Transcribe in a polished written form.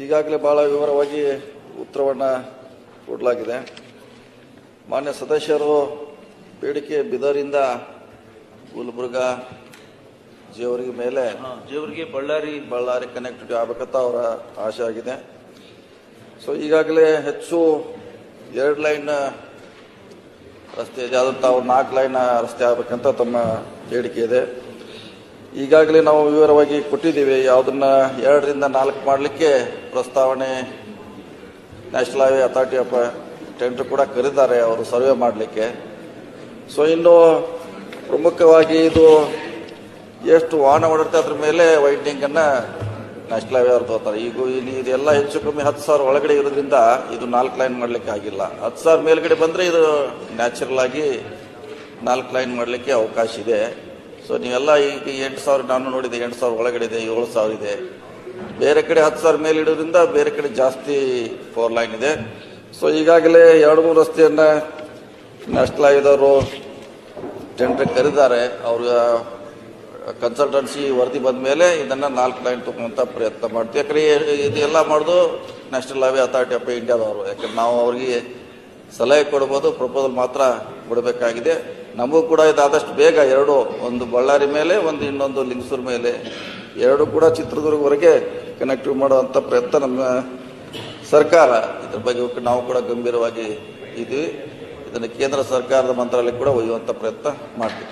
ಈಗಾಗಲೇ ಬಹಳ ವಿವರವಾಗಿ ಉತ್ತರವನ್ನು ಕೊಡಲಾಗಿದೆ. ಮಾನ್ಯ ಸದಸ್ಯರು ಬೇಡಿಕೆ ಬಿದರಿಂದ ಗುಲ್ಬರ್ಗಾ ಜೇವರ್ಗಿ ಮೇಲೆ ಜೇವರ್ಗಿ ಬಳ್ಳಾರಿ ಕನೆಕ್ಟಿವಿಟಿ ಆಗಬೇಕಂತ ಅವರ ಆಶೆ ಆಗಿದೆ. ಸೊ ಈಗಾಗಲೇ ಹೆಚ್ಚು 2 ಲೈನ್ ರಸ್ತೆ ಇದೆ, ಆದಂತ ಅವ್ರು 4 ಲೈನ್ ರಸ್ತೆ ಆಗಬೇಕಂತ ತಮ್ಮ ಬೇಡಿಕೆ ಇದೆ. ಈಗಾಗಲೇ ನಾವು ವಿವರವಾಗಿ ಕೊಟ್ಟಿದ್ದೀವಿ. ಯಾವುದನ್ನ 2 ರಿಂದ 4 ಮಾಡಲಿಕ್ಕೆ ಪ್ರಸ್ತಾವನೆ national highway authority of tender ಕೂಡ ಕರೆದಿದ್ದಾರೆ ಅವರು ಸರ್ವೆ ಮಾಡಲಿಕ್ಕೆ. ಸೊ ಇನ್ನು ಪ್ರಮುಖವಾಗಿ ಇದು ಎಷ್ಟು ವಾಹನ ಓಡಾಡ್ತಾ ಅದ್ರ ಮೇಲೆ ವೈಡ್ನಿಂಗ್ ಅನ್ನ ನ್ಯಾಷನಲ್ ಹೈವೇ ಅವ್ರು ತಗೋತಾರೆ. ಈಗ ಇದೆಲ್ಲ ಹೆಚ್ಚು ಕಮ್ಮಿ 10,000 ಒಳಗಡೆ ಇರೋದ್ರಿಂದ ಇದು 4 ಲೈನ್ ಮಾಡಲಿಕ್ಕೆ ಆಗಿಲ್ಲ. 10,000 ಮೇಲ್ಗಡೆ ಬಂದ್ರೆ ಇದು ನ್ಯಾಚುರಲ್ ಆಗಿ 4 ಲೈನ್ ಮಾಡಲಿಕ್ಕೆ ಅವಕಾಶ ಇದೆ. ಸೊ ನೀವೆಲ್ಲ ಈಗ 8,000 ನಾನು ನೋಡಿದೆ, 8,000 ಒಳಗಡೆ ಇದೆ, 7,000 ಇದೆ. ಬೇರೆ ಕಡೆ 10,000 ಮೇಲೆ ಇಡೋದ್ರಿಂದ ಬೇರೆ ಕಡೆ ಜಾಸ್ತಿ 4 ಲೈನ್ ಇದೆ. ಸೊ ಈಗಾಗಲೇ 2-3 ರಸ್ತೆಯನ್ನ ನ್ಯಾಷನಲ್ ಹೈವೇದವರು ಟೆಂಡರ್ ಕರೆದಿದ್ದಾರೆ. ಅವ್ರ ಕನ್ಸಲ್ಟೆನ್ಸಿ ವರದಿ ಬಂದ ಮೇಲೆ ಇದನ್ನ 4 ಲೈನ್ ತಗೊಂತ ಪ್ರಯತ್ನ ಮಾಡ್ತೀವಿ. ಯಾಕಂದ್ರೆ ಇದೆಲ್ಲ ಮಾಡೋದು ನ್ಯಾಷನಲ್ ಹೈವೇ ಅಥಾರಿಟಿ ಆಫ್ ಇಂಡಿಯಾದವರು. ಯಾಕಂದ್ರೆ ನಾವು ಅವರಿಗೆ ಸಲಹೆ ಕೊಡ್ಬೋದು, ಪ್ರಪೋಸಲ್ ಮಾತ್ರ ಕೊಡಬೇಕಾಗಿದೆ. ನಮಗೂ ಕೂಡ ಇದಾದಷ್ಟು ಬೇಗ 2, ಒಂದು ಬಳ್ಳಾರಿ ಮೇಲೆ, ಒಂದು ಇನ್ನೊಂದು ಲಿಂಗಸೂರು ಮೇಲೆ, 2 ಕೂಡ ಚಿತ್ರದುರ್ಗವರೆಗೆ ಕನೆಕ್ಟಿವ್ ಮಾಡುವಂತ ಪ್ರಯತ್ನ ನಮ್ಮ ಸರ್ಕಾರ, ಇದ್ರ ಬಗ್ಗೆ ನಾವು ಕೂಡ ಗಂಭೀರವಾಗಿ ಇದ್ದೀವಿ. ಇದನ್ನು ಕೇಂದ್ರ ಸರ್ಕಾರದ ಮಂತ್ರಾಲಯ ಕೂಡ ಒಯ್ಯುವಂತ ಪ್ರಯತ್ನ ಮಾಡ್ತೀವಿ.